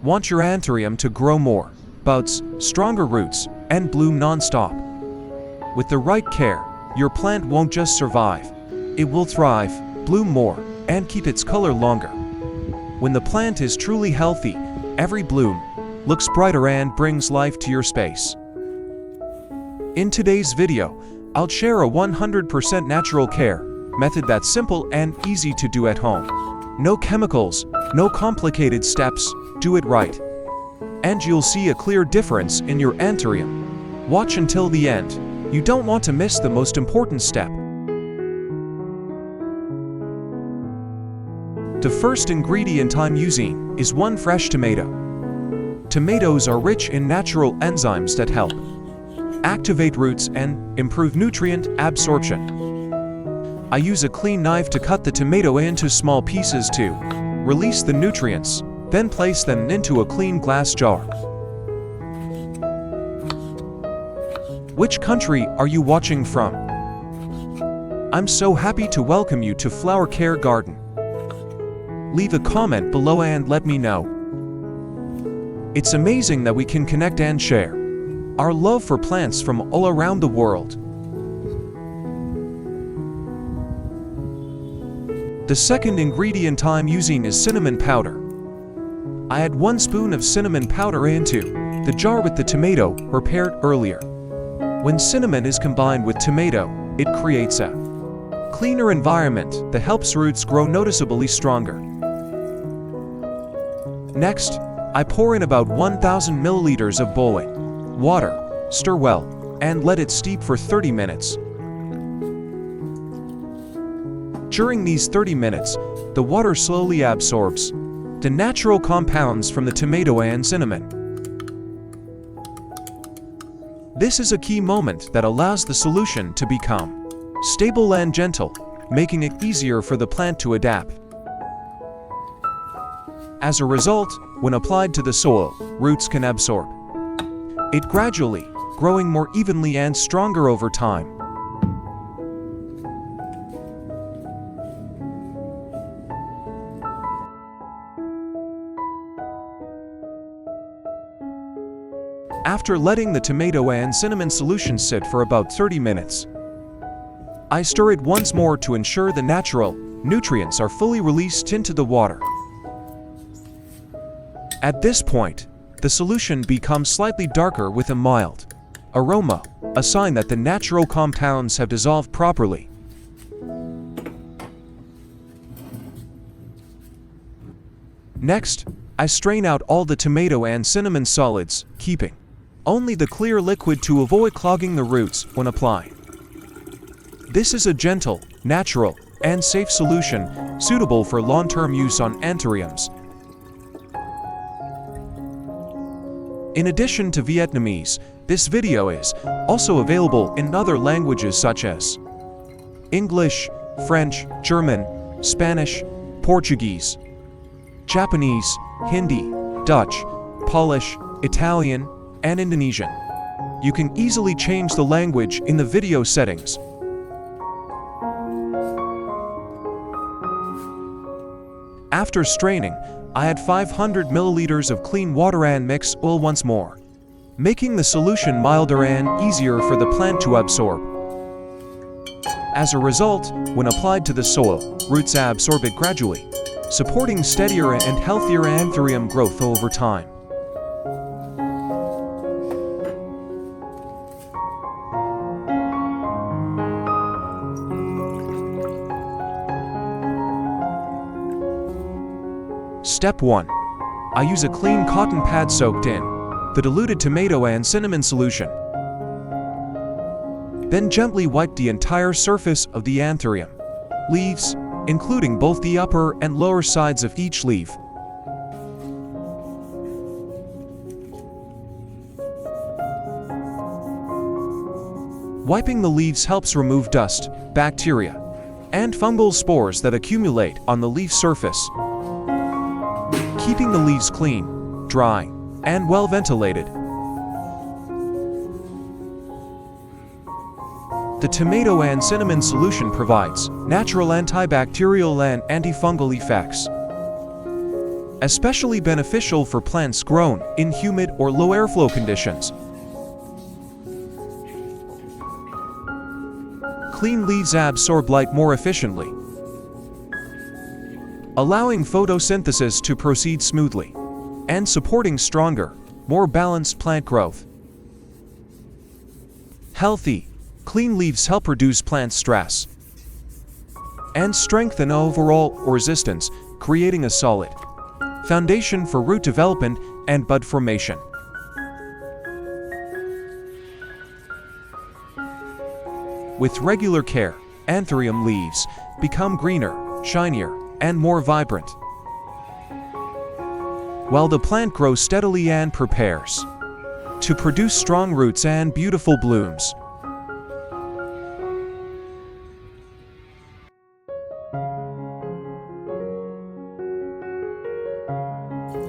want your Anthurium to grow more buds, stronger roots, and bloom non-stop. With the right care, your plant won't just survive. It will thrive, bloom more, and keep its color longer. When the plant is truly healthy, every bloom looks brighter and brings life to your space. In today's video, I'll share a 100% natural care method that's simple and easy to do at home. No chemicals, no complicated steps, do it right. And you'll see a clear difference in your Anthurium. Watch until the end. You don't want to miss the most important step. The first ingredient I'm using is 1 fresh tomato. Tomatoes are rich in natural enzymes that help activate roots and improve nutrient absorption. I use a clean knife to cut the tomato into small pieces to release the nutrients, then place them into a clean glass jar. Which country are you watching from? I'm so happy to welcome you to Flower Care Garden. Leave a comment below and let me know. It's amazing that we can connect and share our love for plants from all around the world. The second ingredient I'm using is cinnamon powder. I add 1 spoon of cinnamon powder into the jar with the tomato prepared earlier. When cinnamon is combined with tomato, it creates a cleaner environment that helps roots grow noticeably stronger. Next, I pour in about 1,000 milliliters of boiling water, stir well, and let it steep for 30 minutes. During these 30 minutes, the water slowly absorbs the natural compounds from the tomato and cinnamon. This is a key moment that allows the solution to become stable and gentle, making it easier for the plant to adapt. As a result, when applied to the soil, roots can absorb it gradually, growing more evenly and stronger over time. After letting the tomato and cinnamon solution sit for about 30 minutes, I stir it once more to ensure the natural nutrients are fully released into the water. At this point, the solution becomes slightly darker with a mild aroma, a sign that the natural compounds have dissolved properly. Next, I strain out all the tomato and cinnamon solids, keeping only the clear liquid to avoid clogging the roots when applying. This is a gentle, natural, and safe solution suitable for long-term use on Anthuriums. In addition to Vietnamese, this video is also available in other languages such as English, French, German, Spanish, Portuguese, Japanese, Hindi, Dutch, Polish, Italian, and Indonesian. You can easily change the language in the video settings. After straining, I add 500 milliliters of clean water and mix well once more, making the solution milder and easier for the plant to absorb. As a result, when applied to the soil, roots absorb it gradually, supporting steadier and healthier Anthurium growth over time. Step 1. I use a clean cotton pad soaked in the diluted tomato and cinnamon solution. Then gently wipe the entire surface of the Anthurium leaves, including both the upper and lower sides of each leaf. Wiping the leaves helps remove dust, bacteria, and fungal spores that accumulate on the leaf surface, keeping the leaves clean, dry, and well ventilated. The tomato and cinnamon solution provides natural antibacterial and antifungal effects. especially beneficial for plants grown in humid or low airflow conditions. Clean leaves absorb light more efficiently, allowing photosynthesis to proceed smoothly and supporting stronger, more balanced plant growth. Healthy, clean leaves help reduce plant stress and strengthen overall resistance, creating a solid foundation for root development and bud formation. With regular care, Anthurium leaves become greener, shinier, and more vibrant, while the plant grows steadily and prepares to produce strong roots and beautiful blooms.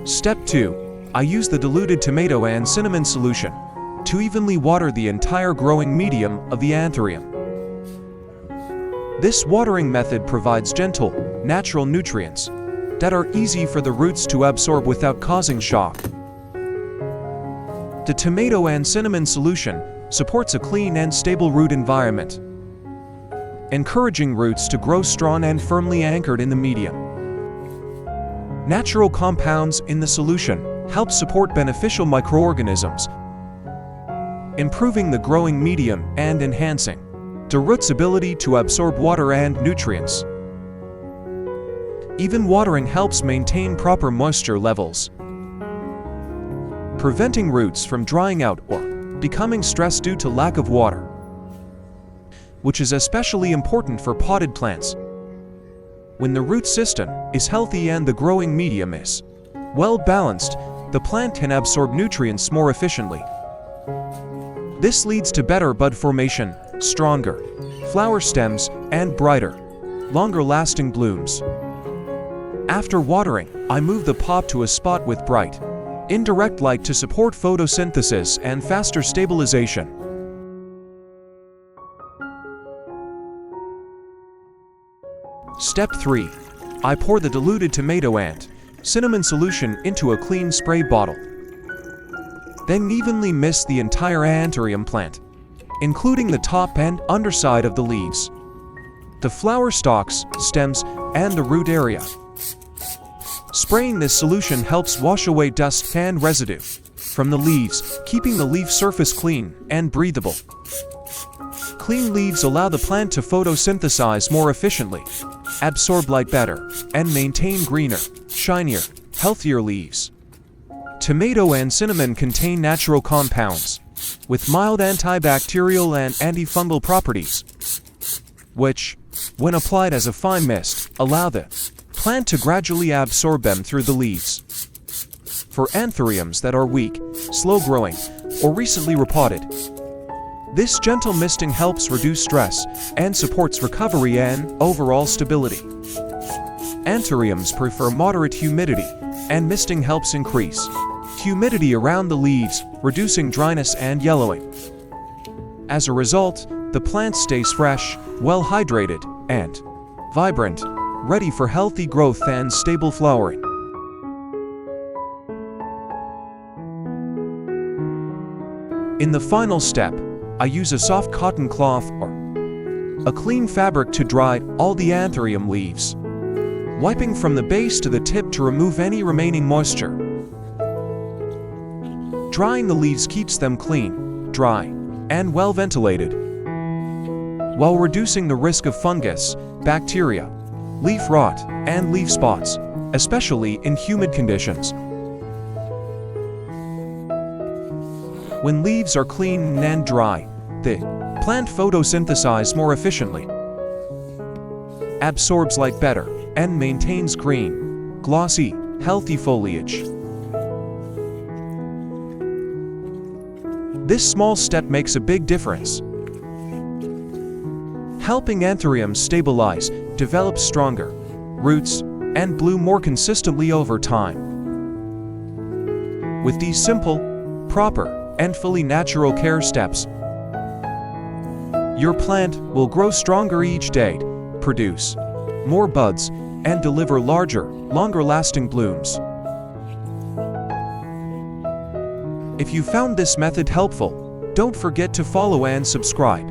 Step 2. I use the diluted tomato and cinnamon solution to evenly water the entire growing medium of the Anthurium. This watering method provides gentle, natural nutrients that are easy for the roots to absorb without causing shock. The tomato and cinnamon solution supports a clean and stable root environment, encouraging roots to grow strong and firmly anchored in the medium. Natural compounds in the solution help support beneficial microorganisms, improving the growing medium and enhancing the root's ability to absorb water and nutrients. Even watering helps maintain proper moisture levels, preventing roots from drying out or becoming stressed due to lack of water, which is especially important for potted plants. When the root system is healthy and the growing medium is well balanced, the plant can absorb nutrients more efficiently. This leads to better bud formation, stronger flower stems, and brighter, longer-lasting blooms. After watering, I move the pot to a spot with bright, indirect light to support photosynthesis and faster stabilization. Step 3. I pour the diluted tomato and cinnamon solution into a clean spray bottle. Then evenly mist the entire Anthurium plant, including the top and underside of the leaves, the flower stalks, stems, and the root area. Spraying this solution helps wash away dust and residue from the leaves, keeping the leaf surface clean and breathable. Clean leaves allow the plant to photosynthesize more efficiently, absorb light better, and maintain greener, shinier, healthier leaves. Tomato and cinnamon contain natural compounds with mild antibacterial and antifungal properties, which, when applied as a fine mist, allow the plant to gradually absorb them through the leaves. For Anthuriums that are weak, slow-growing, or recently repotted, this gentle misting helps reduce stress and supports recovery and overall stability. Anthuriums prefer moderate humidity, and misting helps increase humidity around the leaves, reducing dryness and yellowing. As a result, the plant stays fresh, well hydrated, and vibrant, ready for healthy growth and stable flowering. In the final step, I use a soft cotton cloth or a clean fabric to dry all the Anthurium leaves, wiping from the base to the tip to remove any remaining moisture. Drying the leaves keeps them clean, dry, and well ventilated, while reducing the risk of fungus, bacteria, leaf rot, and leaf spots, especially in humid conditions. When leaves are clean and dry, the plant photosynthesizes more efficiently, absorbs light better, and maintains green, glossy, healthy foliage. This small step makes a big difference, helping Anthuriums stabilize, develop stronger roots, and bloom more consistently over time. With these simple, proper, and fully natural care steps, your plant will grow stronger each day, produce more buds, and deliver larger, longer-lasting blooms. If you found this method helpful, don't forget to follow and subscribe.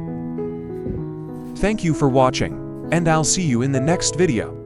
Thank you for watching, and I'll see you in the next video.